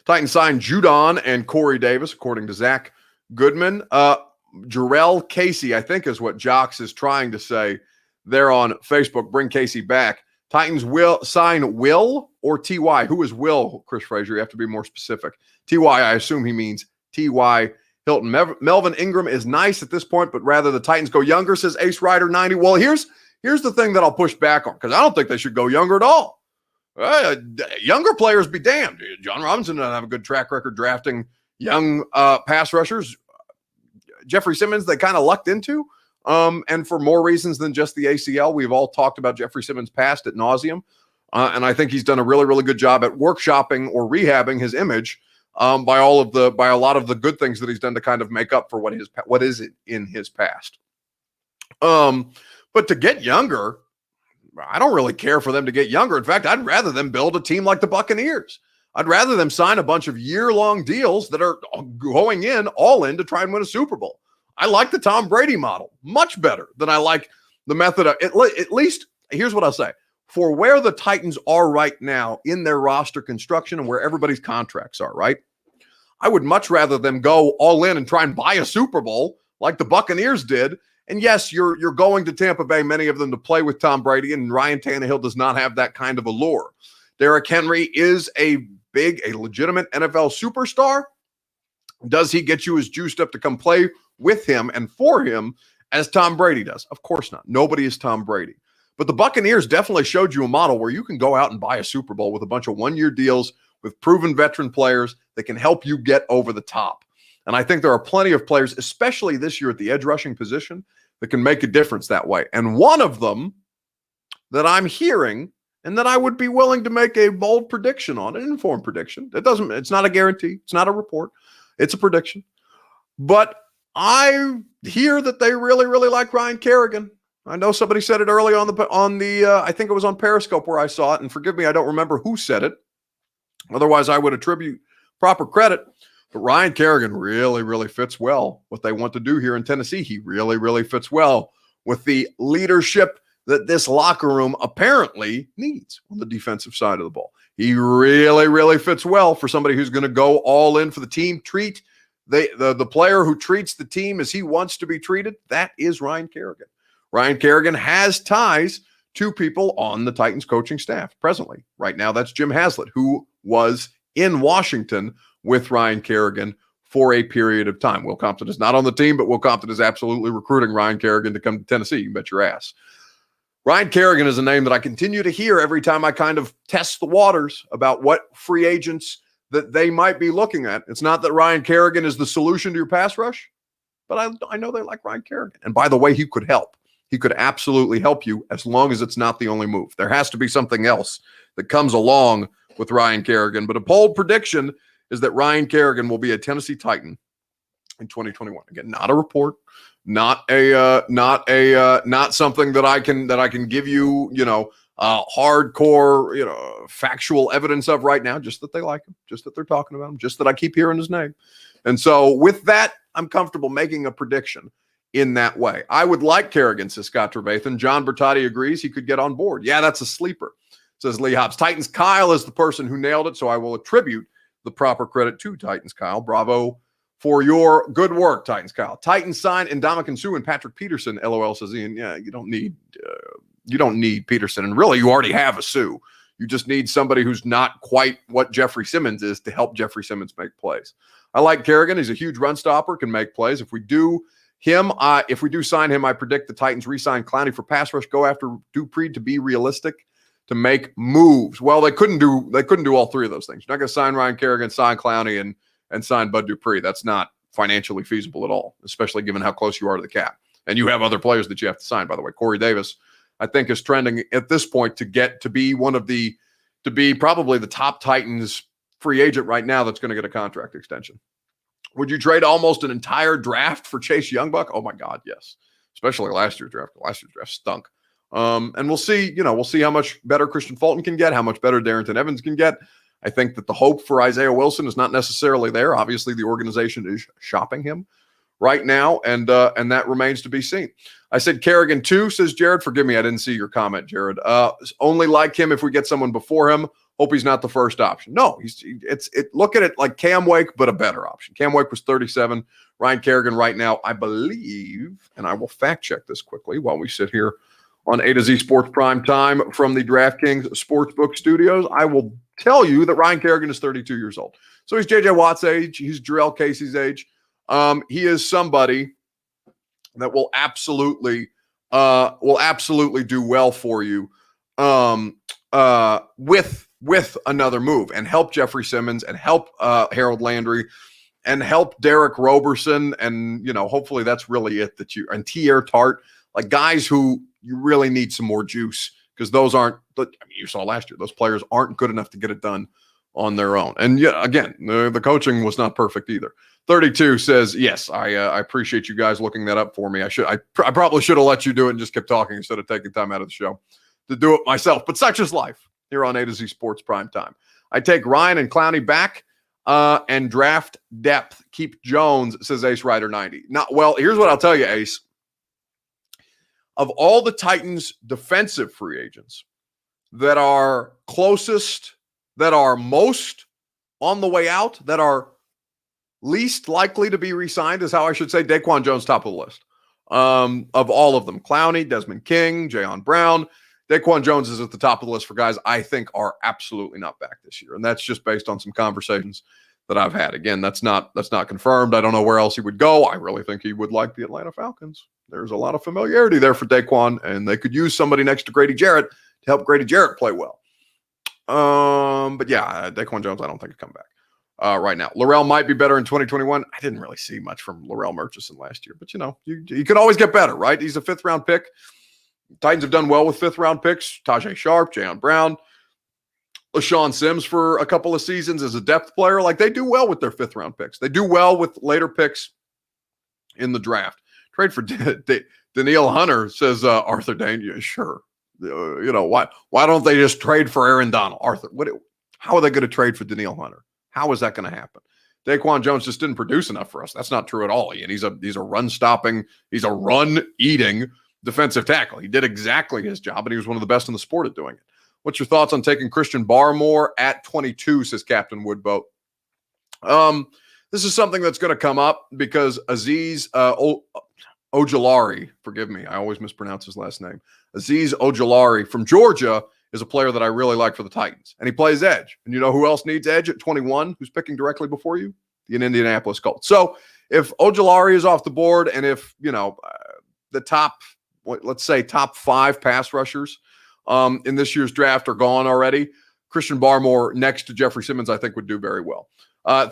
Titans signed Judon and Corey Davis, according to Zach Goodman. Jarrell Casey, I think, is what Jocks is trying to say there on Facebook. Bring Casey back. Titans will sign Will or T.Y. Who is Will, Chris Frazier? You have to be more specific. T.Y., I assume he means T.Y. Hilton. Melvin Ingram is nice at this point, but rather the Titans go younger, says Ace Rider 90. Well, here's the thing that I'll push back on, because I don't think they should go younger at all. Younger players be damned. John Robinson doesn't have a good track record drafting young pass rushers. Jeffrey Simmons, they kind of lucked into. And for more reasons than just the ACL, we've all talked about Jeffrey Simmons' past ad nauseum. And I think he's done a really, really good job at workshopping or rehabbing his image by a lot of the good things that he's done to kind of make up for what is in his past. But to get younger, I don't really care for them to get younger. In fact, I'd rather them build a team like the Buccaneers. I'd rather them sign a bunch of year-long deals that are going all in to try and win a Super Bowl. I like the Tom Brady model much better than I like the method of, at least, here's what I'll say. For where the Titans are right now in their roster construction and where everybody's contracts are, right? I would much rather them go all in and try and buy a Super Bowl like the Buccaneers did. And yes, you're going to Tampa Bay, many of them, to play with Tom Brady, and Ryan Tannehill does not have that kind of allure. Derrick Henry is a legitimate NFL superstar. Does he get you as juiced up to come play with him and for him as Tom Brady does? Of course not. Nobody is Tom Brady. But the Buccaneers definitely showed you a model where you can go out and buy a Super Bowl with a bunch of one-year deals with proven veteran players that can help you get over the top. And I think there are plenty of players, especially this year at the edge rushing position, that can make a difference that way. And one of them that I'm hearing and that I would be willing to make a bold prediction on, an informed prediction. It's not a guarantee. It's not a report. It's a prediction. But I hear that they really, really like Ryan Kerrigan. I know somebody said it early on the I think it was on Periscope where I saw it, and forgive me, I don't remember who said it. Otherwise, I would attribute proper credit. But Ryan Kerrigan really, really fits well what they want to do here in Tennessee. He really, really fits well with the leadership that this locker room apparently needs on the defensive side of the ball. He really, really fits well for somebody who's going to go all in for the team, treat the player who treats the team as he wants to be treated. That is Ryan Kerrigan. Ryan Kerrigan has ties to people on the Titans coaching staff presently. Right now, that's Jim Haslett, who was in Washington with Ryan Kerrigan for a period of time. Will Compton is not on the team, but Will Compton is absolutely recruiting Ryan Kerrigan to come to Tennessee. You can bet your ass. Ryan Kerrigan is a name that I continue to hear every time I kind of test the waters about what free agents that they might be looking at. It's not that Ryan Kerrigan is the solution to your pass rush, but I know they like Ryan Kerrigan. And by the way, he could help. He could absolutely help you as long as it's not the only move. There has to be something else that comes along with Ryan Kerrigan. But a bold prediction is that Ryan Kerrigan will be a Tennessee Titan in 2021. Again, not a report, not something that I can give you, hardcore, factual evidence of right now. Just that they like him, just that they're talking about him, just that I keep hearing his name. And so with that, I'm comfortable making a prediction in that way. I would like Kerrigan, says Scott Trevathan. John Bertotti agrees he could get on board. Yeah, that's a sleeper, says Lee Hobbs. Titans Kyle is the person who nailed it, so I will attribute the proper credit to Titans Kyle. Bravo for your good work, Titans Kyle. Titans sign Ndamukong Suh and Patrick Peterson, LOL, says Ian. Yeah, you don't need Peterson, and really you already have a Suh. You just need somebody who's not quite what Jeffrey Simmons is to help Jeffrey Simmons make plays. I like Kerrigan. He's a huge run stopper, can make plays. If we do sign him, I predict the Titans re-sign Clowney for pass rush, go after Dupree to be realistic, to make moves. Well, they couldn't do all three of those things. You're not going to sign Ryan Kerrigan, sign Clowney, and sign Bud Dupree. That's not financially feasible at all, especially given how close you are to the cap. And you have other players that you have to sign, by the way. Corey Davis, I think, is trending at this point to be probably the top Titans free agent right now that's going to get a contract extension. Would you trade almost an entire draft for Chase Youngbuck? Oh my God, yes. Especially last year's draft. Last year's draft stunk. And we'll see how much better Christian Fulton can get, how much better Darrington Evans can get. I think that the hope for Isaiah Wilson is not necessarily there. Obviously, the organization is shopping him right now, and that remains to be seen. I said Kerrigan too, says Jared. Forgive me, I didn't see your comment, Jared. Only like him if we get someone before him. Hope he's not the first option. No, look at it like Cam Wake, but a better option. Cam Wake was 37. Ryan Kerrigan right now, I believe, and I will fact check this quickly while we sit here on A to Z Sports Prime Time from the DraftKings Sportsbook Studios. I will tell you that Ryan Kerrigan is 32 years old. So he's J.J. Watt's age. He's Jarrell Casey's age. He is somebody that will absolutely do well for you with another move and help Jeffrey Simmons and help Harold Landry and help Derek Roberson. And, hopefully that's really it and Tier Tart, like guys who you really need some more juice, because those you saw last year, those players aren't good enough to get it done on their own. And yeah, again, the coaching was not perfect either. 32 says, yes, I appreciate you guys looking that up for me. I probably should have let you do it and just kept talking instead of taking time out of the show to do it myself. But such is life here on A to Z Sports Prime Time. I take Ryan and Clowney back and draft depth. Keep Jones, says Ace Rider 90. Well, here's what I'll tell you, Ace. Of all the Titans defensive free agents that are closest, that are most on the way out, that are least likely to be re-signed, is how I should say, Daquan Jones, top of the list. Of all of them, Clowney, Desmond King, Jayon Brown, Daquan Jones is at the top of the list for guys I think are absolutely not back this year. And that's just based on some conversations that I've had. Again, that's not confirmed. I don't know where else he would go. I really think he would like the Atlanta Falcons. There's a lot of familiarity there for Daquan, and they could use somebody next to Grady Jarrett to help Grady Jarrett play well. But yeah, Daquan Jones, I don't think he'd come back right now. Laurel might be better in 2021. I didn't really see much from Laurel Murchison last year, but you can always get better, right? He's a 5th round pick. Titans have done well with 5th round picks. Tajay Sharp, Jayon Brown, LaShawn Sims for a couple of seasons as a depth player. Like, they do well with their 5th round picks. They do well with later picks in the draft. Trade for Danielle Hunter, says Arthur Dane. Yeah, sure. Why don't they just trade for Aaron Donald? Arthur, how are they going to trade for Danielle Hunter? How is that going to happen? Daquan Jones just didn't produce enough for us. That's not true at all, Ian. He's a run-stopping, he's a run-eating defensive tackle. He did exactly his job, and he was one of the best in the sport at doing it. What's your thoughts on taking Christian Barmore at 22, says Captain Woodboat? This is something that's going to come up because Aziz Ojulari, forgive me, I always mispronounce his last name. Aziz Ojulari from Georgia is a player that I really like for the Titans, and he plays edge. And you know who else needs edge at 21, who's picking directly before you? The Indianapolis Colts. So if Ojulari is off the board, and if, the top, let's say top 5 pass rushers in this year's draft are gone already, Christian Barmore next to Jeffrey Simmons, I think, would do very well.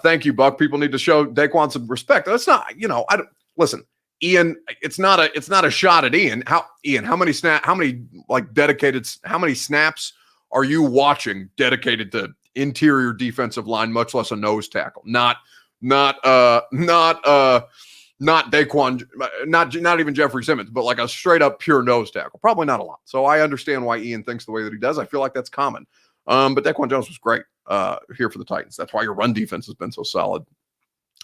Thank you, Buck. People need to show Daquan some respect. That's not, I don't listen, Ian. It's not a shot at Ian. How many snaps are you watching dedicated to interior defensive line, much less a nose tackle? Not Daquan, not even Jeffrey Simmons, but like a straight up pure nose tackle. Probably not a lot. So I understand why Ian thinks the way that he does. I feel like that's common. But Daquan Jones was great here for the Titans. That's why your run defense has been so solid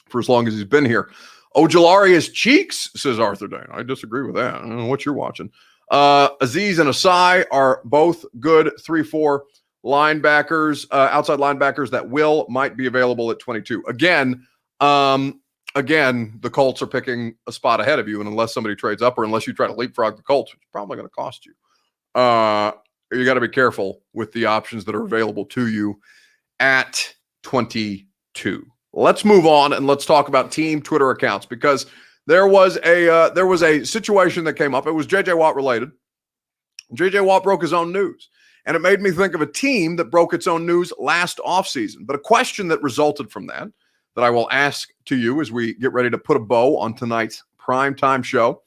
for as long as he's been here. Ojulari is cheeks, says Arthur Dane. I disagree with that. I don't know what you're watching. Aziz and Asai are both good 3-4 linebackers, outside linebackers that might be available at 22. Again, the Colts are picking a spot ahead of you, and unless somebody trades up or unless you try to leapfrog the Colts, which is probably going to cost you, you got to be careful with the options that are available to you at 22. Let's move on and let's talk about team Twitter accounts, because there was a situation that came up. It was J.J. Watt related. J.J. Watt broke his own news, and it made me think of a team that broke its own news last offseason. But a question that resulted from that I will ask to you as we get ready to put a bow on tonight's primetime show,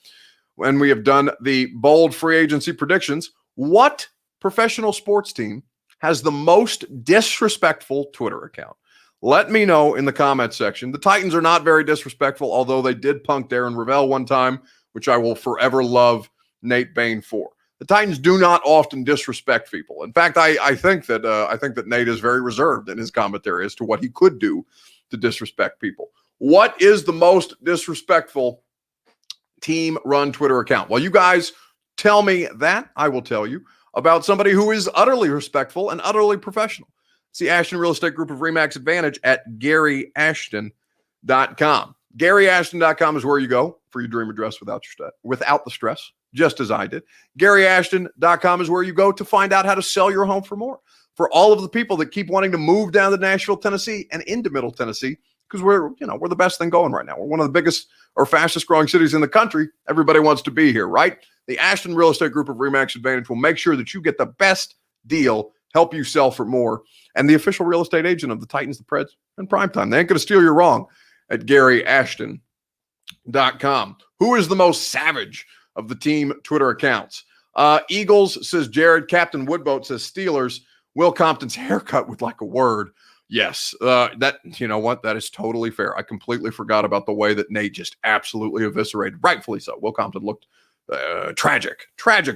when we have done the bold free agency predictions. What professional sports team has the most disrespectful Twitter account? Let me know in the comments section. The Titans are not very disrespectful, although they did punk Darren Ravel one time, which I will forever love Nate Bain for. The Titans do not often disrespect people. In fact, I think that Nate is very reserved in his commentary as to what he could do to disrespect people. What is the most disrespectful team-run Twitter account? Well, you guys tell me that. I will tell you about somebody who is utterly respectful and utterly professional. It's the Ashton Real Estate Group of RE/MAX Advantage at GaryAshton.com. GaryAshton.com is where you go for your dream address without the stress, just as I did. GaryAshton.com is where you go to find out how to sell your home for more. For all of the people that keep wanting to move down to Nashville, Tennessee and into Middle Tennessee, because we're the best thing going right now. We're one of the biggest or fastest growing cities in the country. Everybody wants to be here, right? The Ashton Real Estate Group of RE/MAX Advantage will make sure that you get the best deal, help you sell for more, and the official real estate agent of the Titans, the Preds, and Primetime. They ain't going to steal you wrong at GaryAshton.com. Who is the most savage of the team Twitter accounts? Eagles, says Jared. Captain Woodboat says Steelers. Will Compton's haircut with like a word. Yes, you know what? That is totally fair. I completely forgot about the way that Nate just absolutely eviscerated, rightfully so. Will Compton looked tragic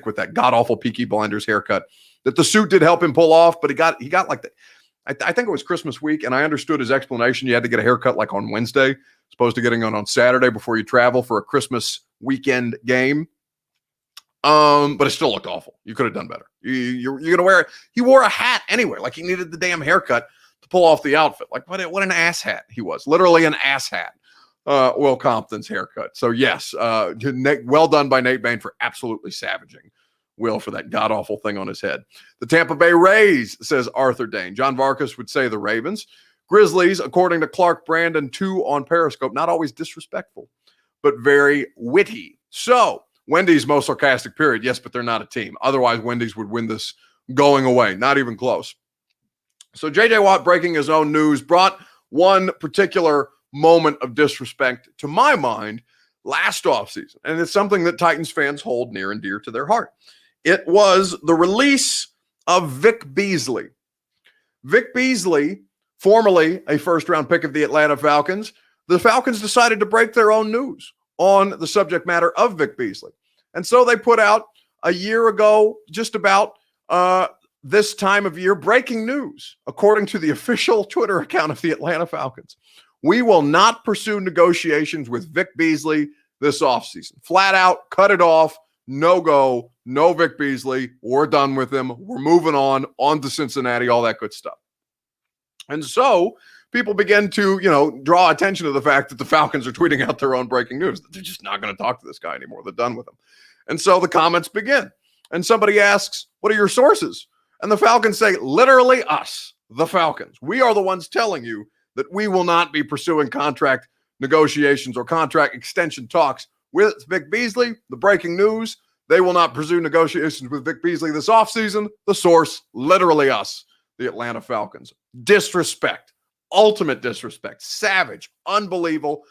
with that god-awful Peaky Blinders haircut that the suit did help him pull off, but he got like that. I think it was Christmas week, and I understood his explanation. You had to get a haircut like on Wednesday, as opposed to getting on Saturday before you travel for a Christmas weekend game. But it still looked awful. You could have done better. You're gonna wear it. He wore a hat anyway, like he needed the damn haircut to pull off the outfit. Like what an ass hat he was. Literally an ass hat. Will Compton's haircut. So yes, well done by Nate Bain for absolutely savaging Will for that god-awful thing on his head. The Tampa Bay Rays, says Arthur Dane. John Vargas would say the Ravens. Grizzlies, according to Clark Brandon 2 on Periscope, not always disrespectful, but very witty. So Wendy's most sarcastic period. Yes, but they're not a team. Otherwise, Wendy's would win this going away. Not even close. So J.J. Watt breaking his own news brought one particular moment of disrespect to my mind last offseason. And it's something that Titans fans hold near and dear to their heart. It was the release of Vic Beasley. Vic Beasley, formerly a first-round pick of the Atlanta Falcons, the Falcons decided to break their own news on the subject matter of Vic Beasley. And so they put out a year ago, just about this time of year, breaking news, according to the official Twitter account of the Atlanta Falcons. We will not pursue negotiations with Vic Beasley this offseason. Flat out, cut it off, no go, no Vic Beasley. We're done with him. We're moving on to Cincinnati, all that good stuff. And so people begin to, draw attention to the fact that the Falcons are tweeting out their own breaking news. They're just not going to talk to this guy anymore. They're done with him. And so the comments begin. And somebody asks, what are your sources? And the Falcons say, literally us, the Falcons. We are the ones telling you that we will not be pursuing contract negotiations or contract extension talks with Vic Beasley. The breaking news, they will not pursue negotiations with Vic Beasley this offseason. The source, literally us, the Atlanta Falcons. Disrespect, ultimate disrespect, savage, unbelievable,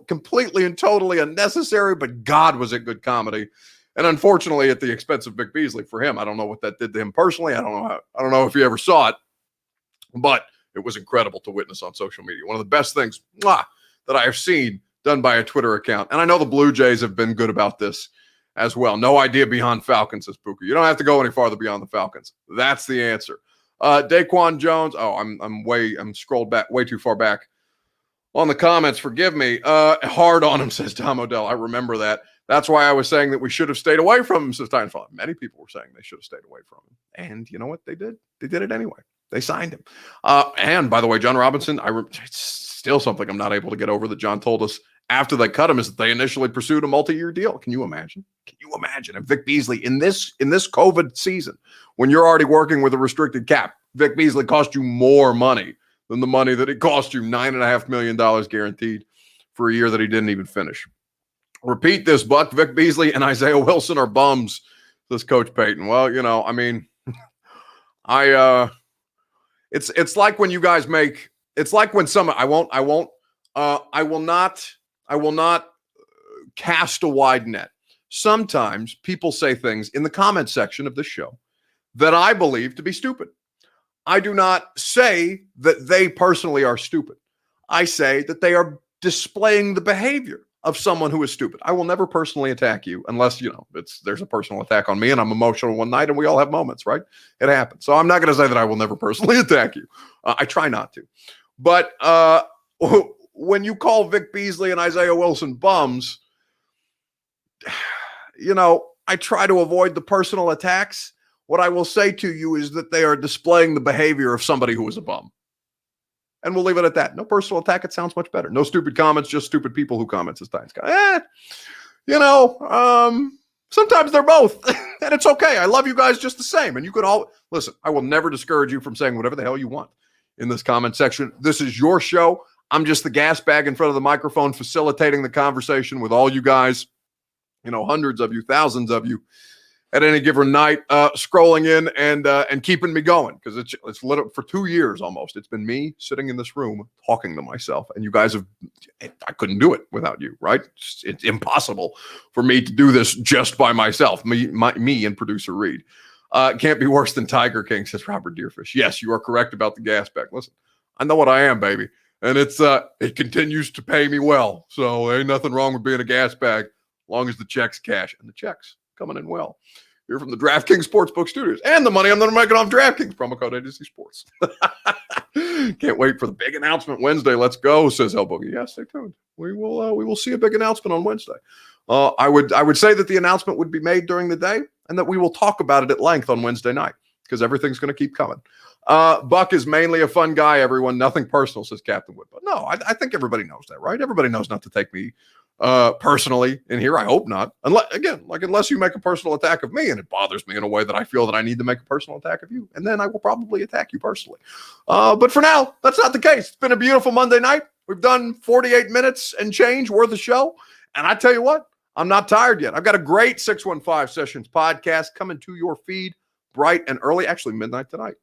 completely and totally unnecessary, but God, was it good comedy. And unfortunately, at the expense of Vic Beasley for him. I don't know what that did to him personally. I don't know if he ever saw it, but it was incredible to witness on social media. One of the best things that I have seen done by a Twitter account. And I know the Blue Jays have been good about this as well. No idea beyond Falcons, says Puka. You don't have to go any farther beyond the Falcons. That's the answer. Daquan Jones. Oh, I'm scrolled back way too far back on the comments. Forgive me. Hard on him, says Tom Odell. I remember that. That's why I was saying that we should have stayed away from him, says Titanfall. Many people were saying they should have stayed away from him. And you know what they did? They did it anyway. They signed him. And by the way, John Robinson, it's still something I'm not able to get over that John told us after they cut him is that they initially pursued a multi-year deal. Can you imagine? Can you imagine if Vic Beasley in this COVID season, when you're already working with a restricted cap, Vic Beasley cost you more money than the money that it cost you, $9.5 million guaranteed for a year that he didn't even finish. Repeat this, Buck. Vic Beasley and Isaiah Wilson are bums, says Coach Payton. Well, you know, I mean, it's like when you guys make, it's like when some, I will not cast a wide net. Sometimes people say things in the comment section of this show that I believe to be stupid. I do not say that they personally are stupid. I say that they are displaying the behavior of someone who is stupid. I will never personally attack you unless, you know, there's a personal attack on me and I'm emotional one night and we all have moments, right? It happens. So I'm not going to say that I will never personally attack you. I try not to. But when you call Vic Beasley and Isaiah Wilson bums, you know, I try to avoid the personal attacks. What I will say to you is that they are displaying the behavior of somebody who is a bum. And we'll leave it at that. No personal attack. It sounds much better. No stupid comments, just stupid people who comment, says Titans guy. Sometimes they're both. And it's okay. I love you guys just the same. And you could all listen. I will never discourage you from saying whatever the hell you want in this comment section. This is your show. I'm just the gas bag in front of the microphone facilitating the conversation with all you guys, you know, hundreds of you, thousands of you at any given night, scrolling in and keeping me going, because it's lit up for 2 years almost. It's been me sitting in this room talking to myself, and you guys I couldn't do it without you, right? It's impossible for me to do this just by myself, me and producer Reed. Can't be worse than Tiger King, says Robert Deerfish. Yes, you are correct about the gas bag. Listen, I know what I am, baby. And it continues to pay me well. So ain't nothing wrong with being a gas bag, as long as the checks cash, and the checks coming in well. Here from the DraftKings Sportsbook Studios, and the money I'm going to make it off DraftKings, promo code ADC Sports. Can't wait for the big announcement Wednesday. Let's go, says El Boogie. Yeah, stay tuned. We will see a big announcement on Wednesday. I would say that the announcement would be made during the day, and that we will talk about it at length on Wednesday night, because everything's going to keep coming. Buck is mainly a fun guy, everyone. Nothing personal, says Captain Wood. But no, I think everybody knows that, right? Everybody knows not to take me personally in here. I hope not. Unless you make a personal attack of me and it bothers me in a way that I feel that I need to make a personal attack of you, and then I will probably attack you personally. But for now, that's not the case. It's been a beautiful Monday night. We've done 48 minutes and change worth of show. And I tell you what, I'm not tired yet. I've got a great 615 Sessions podcast coming to your feed bright and early, actually midnight tonight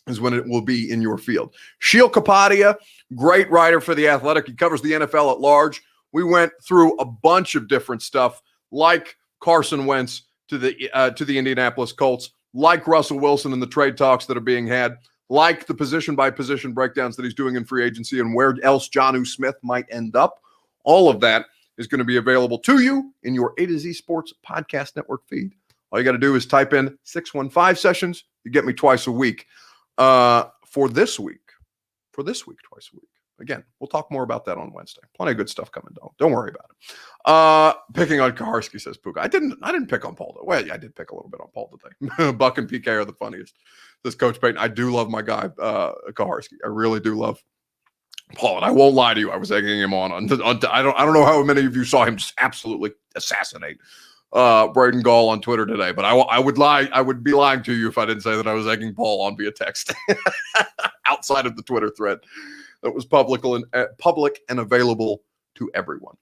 is when it will be in your field. Sheil Kapadia, great writer for The Athletic. He covers the NFL at large. We went through a bunch of different stuff, like Carson Wentz to the Indianapolis Colts, like Russell Wilson and the trade talks that are being had, like the position-by-position breakdowns that he's doing in free agency and where else Jonnu Smith might end up. All of that is going to be available to you in your A to Z Sports Podcast Network feed. All you got to do is type in 615 Sessions. You get me twice a week. For this week, twice a week. Again, we'll talk more about that on Wednesday. Plenty of good stuff coming down. Don't worry about it. Picking on Kaharski, says Puka. I didn't pick on Paul. Well, yeah, I did pick a little bit on Paul today. Buck and PK are the funniest. This Coach Payton. I do love my guy, Kaharski. I really do love Paul, and I won't lie to you. I was egging him on. I don't know how many of you saw him just absolutely assassinate Braden Gall on Twitter today, but I would be lying to you if I didn't say that I was egging Paul on via text outside of the Twitter thread that was public and available to everyone.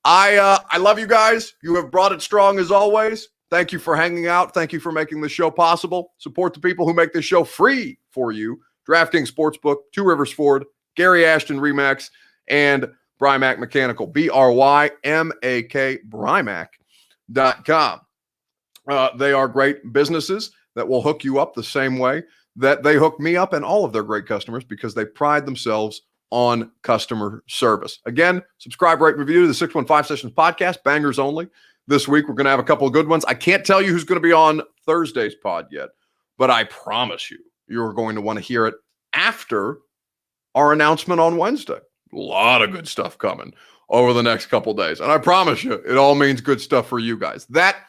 I love you guys. You have brought it strong as always. Thank you for hanging out. Thank you for making this show possible. Support the people who make this show free for you. DraftKings Sportsbook, Two Rivers Ford, Gary Ashton Remax, and Brymac Mechanical. BRYMAK, Brymac.com. They are great businesses that will hook you up the same way that they hook me up and all of their great customers because they pride themselves on customer service. Again, subscribe, rate, review to the 615 Sessions podcast, bangers only. This week, we're going to have a couple of good ones. I can't tell you who's going to be on Thursday's pod yet, but I promise you, you're going to want to hear it after our announcement on Wednesday. A lot of good stuff coming over the next couple of days. And I promise you, it all means good stuff for you guys. That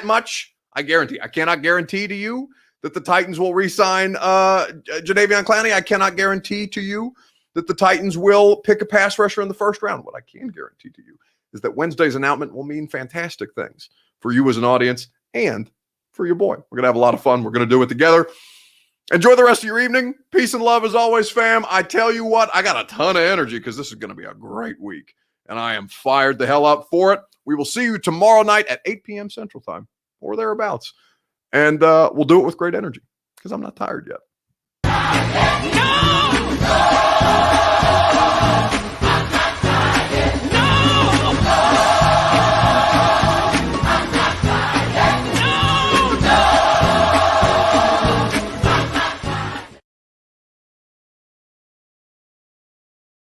much, I guarantee. I cannot guarantee to you that the Titans will re-sign Jadeveon Clowney. I cannot guarantee to you that the Titans will pick a pass rusher in the first round. What I can guarantee to you is that Wednesday's announcement will mean fantastic things for you as an audience and for your boy. We're going to have a lot of fun. We're going to do it together. Enjoy the rest of your evening. Peace and love as always, fam. I tell you what, I got a ton of energy because this is going to be a great week, and I am fired the hell up for it. We will see you tomorrow night at 8 p.m. Central Time or thereabouts, and we'll do it with great energy because I'm not tired yet. No!